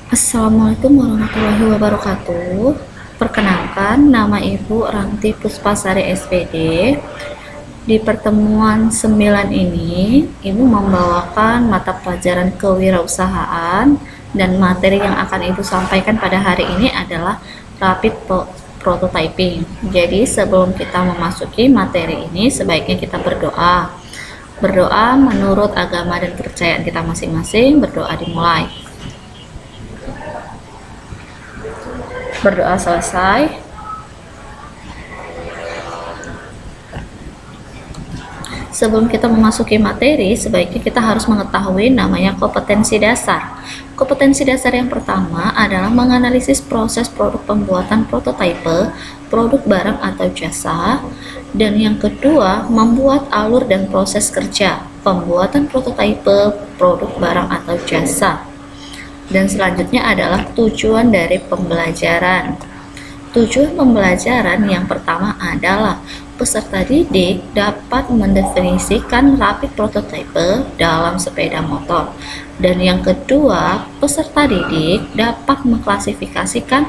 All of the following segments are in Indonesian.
Assalamualaikum warahmatullahi wabarakatuh. Perkenalkan, nama Ibu Ranti Puspasari SPD. Di pertemuan 9 ini, Ibu membawakan mata pelajaran kewirausahaan dan materi yang akan Ibu sampaikan pada hari ini adalah rapid prototyping. Jadi sebelum kita memasuki materi ini, sebaiknya kita berdoa. Berdoa menurut agama dan kepercayaan kita masing-masing. Berdoa dimulai. Berdoa selesai. Sebelum kita memasuki materi, sebaiknya kita harus mengetahui namanya kompetensi dasar. Kompetensi dasar yang pertama adalah menganalisis proses produk pembuatan prototipe, produk barang atau jasa. Dan yang kedua, membuat alur dan proses kerja, pembuatan prototipe, produk barang atau jasa. Dan selanjutnya adalah tujuan dari pembelajaran. Tujuan pembelajaran yang pertama adalah peserta didik dapat mendefinisikan rapid prototype dalam sepeda motor. Dan yang kedua, peserta didik dapat mengklasifikasikan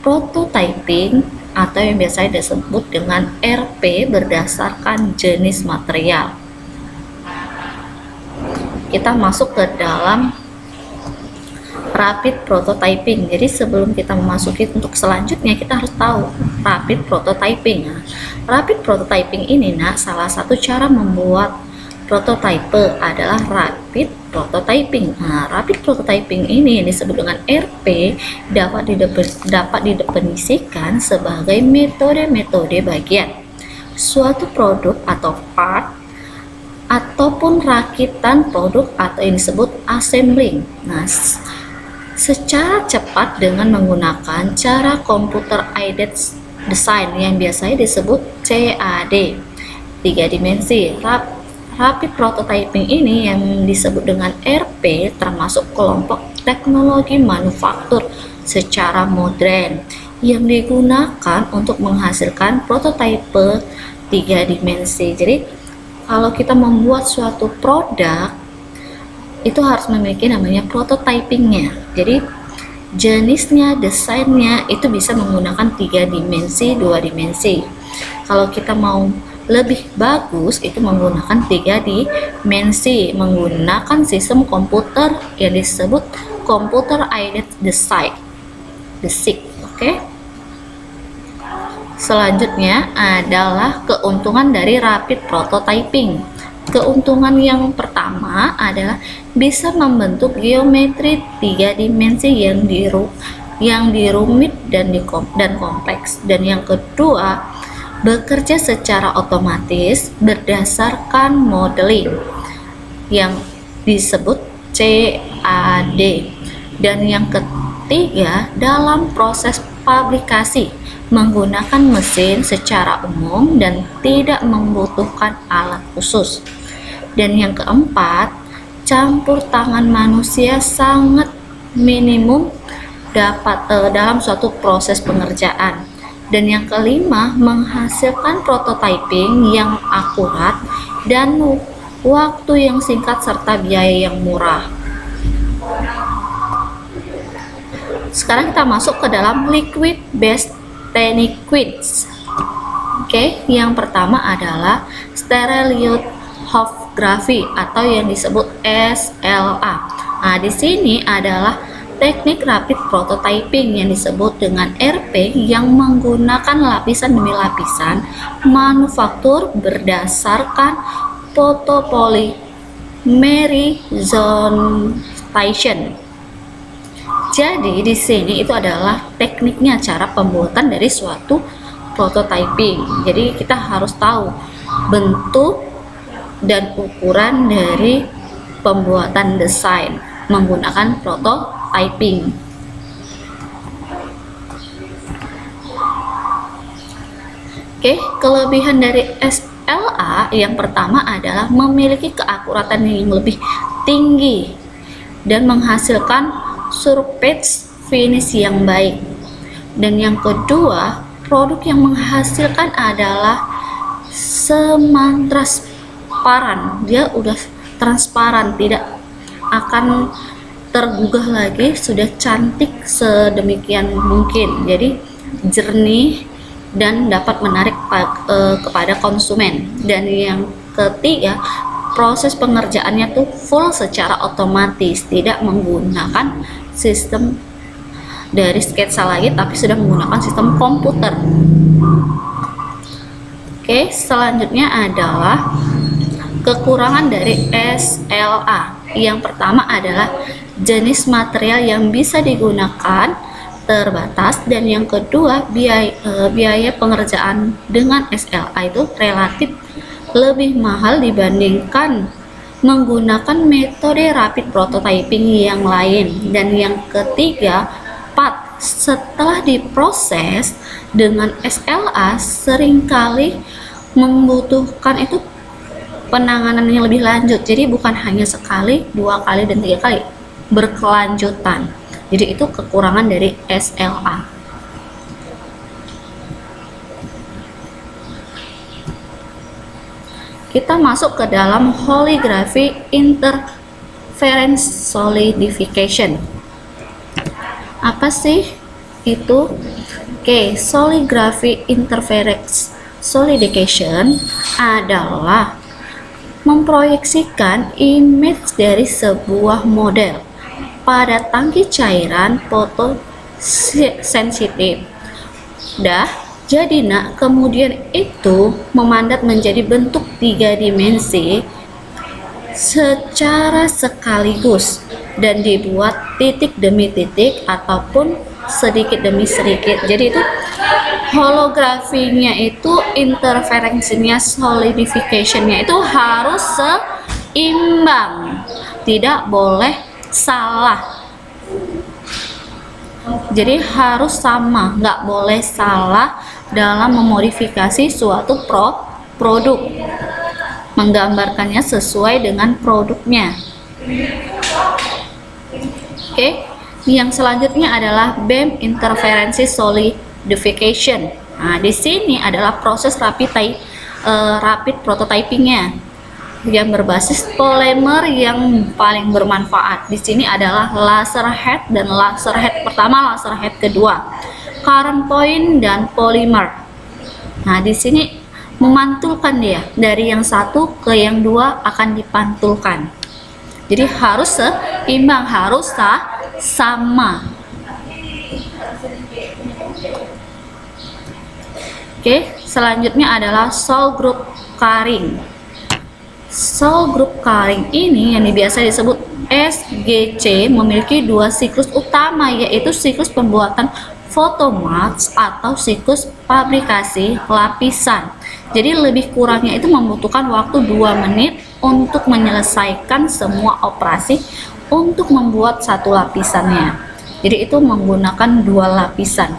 prototyping atau yang biasa disebut dengan RP berdasarkan jenis material. Kita masuk ke dalam rapid prototyping. Jadi sebelum kita memasuki untuk selanjutnya, kita harus tahu rapid prototyping. Rapid prototyping ini salah satu cara membuat prototype adalah rapid prototyping. Rapid prototyping ini yang disebut dengan RP dapat didefinisikan sebagai metode-metode bagian suatu produk atau part ataupun rakitan produk atau yang disebut assembling. Secara cepat dengan menggunakan cara computer aided design yang biasanya disebut CAD, 3 dimensi. Rapid prototyping ini yang disebut dengan RP termasuk kelompok teknologi manufaktur secara modern yang digunakan untuk menghasilkan prototipe 3 dimensi. Jadi kalau kita membuat suatu produk itu harus memiliki namanya prototypingnya. Jadi jenisnya, desainnya itu bisa menggunakan 3 dimensi, 2 dimensi. Kalau kita mau lebih bagus itu menggunakan 3 dimensi, menggunakan sistem komputer yang disebut computer aided design, DESIC. Oke. Selanjutnya adalah keuntungan dari rapid prototyping. Keuntungan yang pertama adalah bisa membentuk geometri 3 dimensi yang dirumit dan kompleks. Dan yang kedua, bekerja secara otomatis berdasarkan modeling yang disebut CAD. Dan yang ketiga, dalam proses fabrikasi menggunakan mesin secara umum dan tidak membutuhkan alat khusus. Dan yang keempat, campur tangan manusia sangat minimum dalam suatu proses pengerjaan. Dan yang kelima, menghasilkan prototyping yang akurat dan waktu yang singkat serta biaya yang murah. Sekarang kita masuk ke dalam liquid based techniques. Oke, yang pertama adalah stereolithography atau yang disebut SLA. Di sini adalah teknik rapid prototyping yang disebut dengan RP yang menggunakan lapisan demi lapisan manufaktur berdasarkan photopolymerization. Jadi di sini itu adalah tekniknya, cara pembuatan dari suatu prototyping. Jadi kita harus tahu bentuk dan ukuran dari pembuatan desain menggunakan prototyping. Oke, kelebihan dari SLA yang pertama adalah memiliki keakuratan yang lebih tinggi dan menghasilkan surface finish yang baik. Dan yang kedua, produk yang menghasilkan adalah transparan. Dia udah transparan, tidak akan tergugah lagi, sudah cantik sedemikian mungkin. Jadi jernih dan dapat menarik kepada konsumen. Dan yang ketiga, proses pengerjaannya tuh full secara otomatis, tidak menggunakan sistem dari sketsa lagi, tapi sudah menggunakan sistem komputer. Oke, selanjutnya adalah kekurangan dari SLA. Yang pertama adalah jenis material yang bisa digunakan terbatas, dan yang kedua biaya pengerjaan dengan SLA itu relatif lebih mahal dibandingkan menggunakan metode rapid prototyping yang lain. Dan yang ketiga, setelah diproses dengan SLA seringkali membutuhkan itu penanganan yang lebih lanjut. Jadi bukan hanya sekali, 2 kali, dan 3 kali, berkelanjutan. Jadi itu kekurangan dari SLA. Kita masuk ke dalam holography interference solidification. Apa sih itu? Oke, holography interference solidification adalah memproyeksikan image dari sebuah model pada tangki cairan fotosensitif. Jadi kemudian itu memandat menjadi bentuk 3 dimensi secara sekaligus dan dibuat titik demi titik ataupun sedikit demi sedikit. Jadi itu holografinya itu, interferensinya, solidificationnya itu harus seimbang, tidak boleh salah. Jadi harus sama, nggak boleh salah dalam memodifikasi suatu produk, menggambarkannya sesuai dengan produknya. Oke, yang selanjutnya adalah beam interferensi solidification. Nah, di sini adalah proses rapid prototypingnya yang berbasis polymer yang paling bermanfaat. Di sini adalah laser head dan laser head pertama, laser head kedua, current point dan polymer. Nah, di sini memantulkan dia dari yang satu ke yang dua akan dipantulkan. Jadi harus seimbang, harus sama. Oke, selanjutnya adalah Sol group carrying. Sol group carrying ini yang biasa disebut SGC memiliki 2 siklus utama, yaitu siklus pembuatan photomask atau siklus fabrikasi lapisan. Jadi lebih kurangnya itu membutuhkan waktu 2 menit untuk menyelesaikan semua operasi untuk membuat satu lapisannya. Jadi itu menggunakan 2 lapisan.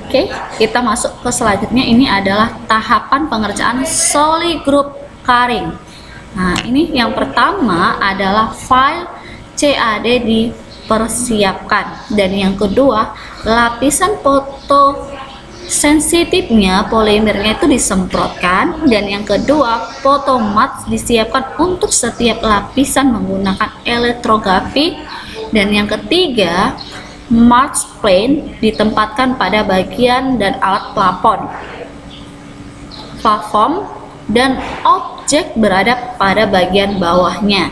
Oke, kita masuk ke selanjutnya. Ini adalah tahapan pengerjaan solid group carrying. Nah, ini yang pertama adalah file CAD dipersiapkan, dan yang kedua lapisan fotosensitifnya, polimernya itu disemprotkan, dan yang kedua photomask disiapkan untuk setiap lapisan menggunakan elektrografi, dan yang ketiga mask plane ditempatkan pada bagian dan alat platform dan objek berada pada bagian bawahnya.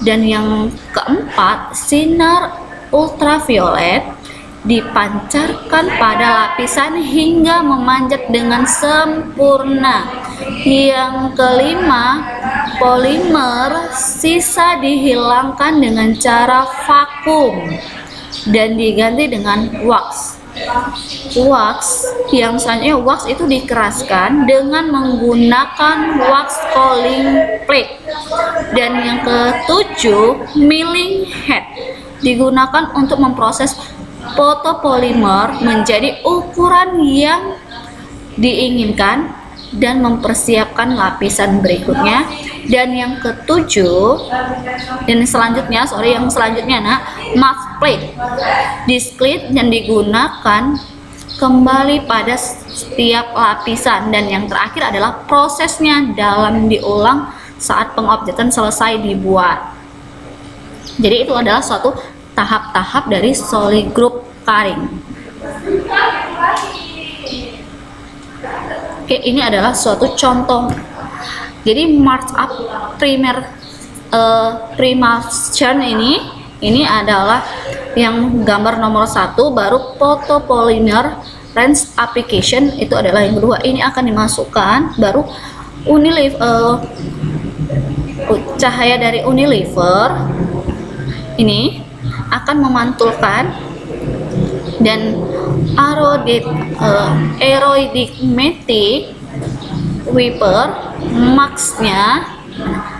Dan yang keempat, sinar ultraviolet dipancarkan pada lapisan hingga memanjat dengan sempurna. Yang kelima, polimer sisa dihilangkan dengan cara vakum dan diganti dengan wax. Yang selanjutnya, wax itu dikeraskan dengan menggunakan wax cooling plate. Dan yang ketujuh, milling head digunakan untuk memproses fotopolimer menjadi ukuran yang diinginkan dan mempersiapkan lapisan berikutnya. Dan yang ketujuh, yang selanjutnya mask plate disklit yang digunakan kembali pada setiap lapisan. Dan yang terakhir adalah prosesnya dalam diulang saat pengobjekan selesai dibuat. Jadi itu adalah suatu tahap-tahap dari solid group carrying. Oke, ini adalah suatu contoh. Jadi march-up primation ini adalah yang gambar nomor 1, baru photopolymer range application itu adalah yang kedua. Ini akan dimasukkan, baru cahaya dari Unilever ini akan memantulkan, dan aerodynamic wiper max-nya.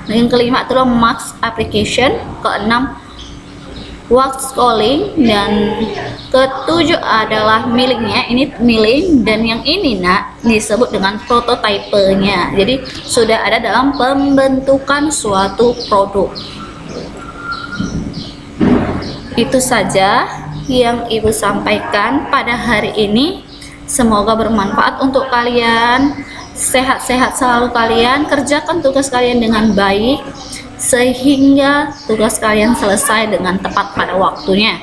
Yang kelima itulah max application, keenam wax cooling, dan ketujuh adalah millingnya. Ini milling, dan yang ini disebut dengan prototipenya. Jadi sudah ada dalam pembentukan suatu produk. Itu saja yang Ibu sampaikan pada hari ini. Semoga bermanfaat untuk kalian. Sehat-sehat selalu kalian, kerjakan tugas kalian dengan baik sehingga tugas kalian selesai dengan tepat pada waktunya.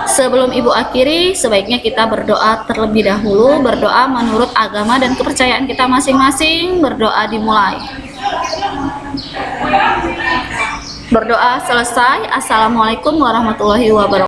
Sebelum Ibu akhiri, sebaiknya kita berdoa terlebih dahulu. Berdoa menurut agama dan kepercayaan kita masing-masing. Berdoa dimulai. Berdoa selesai. Assalamualaikum warahmatullahi wabarakatuh.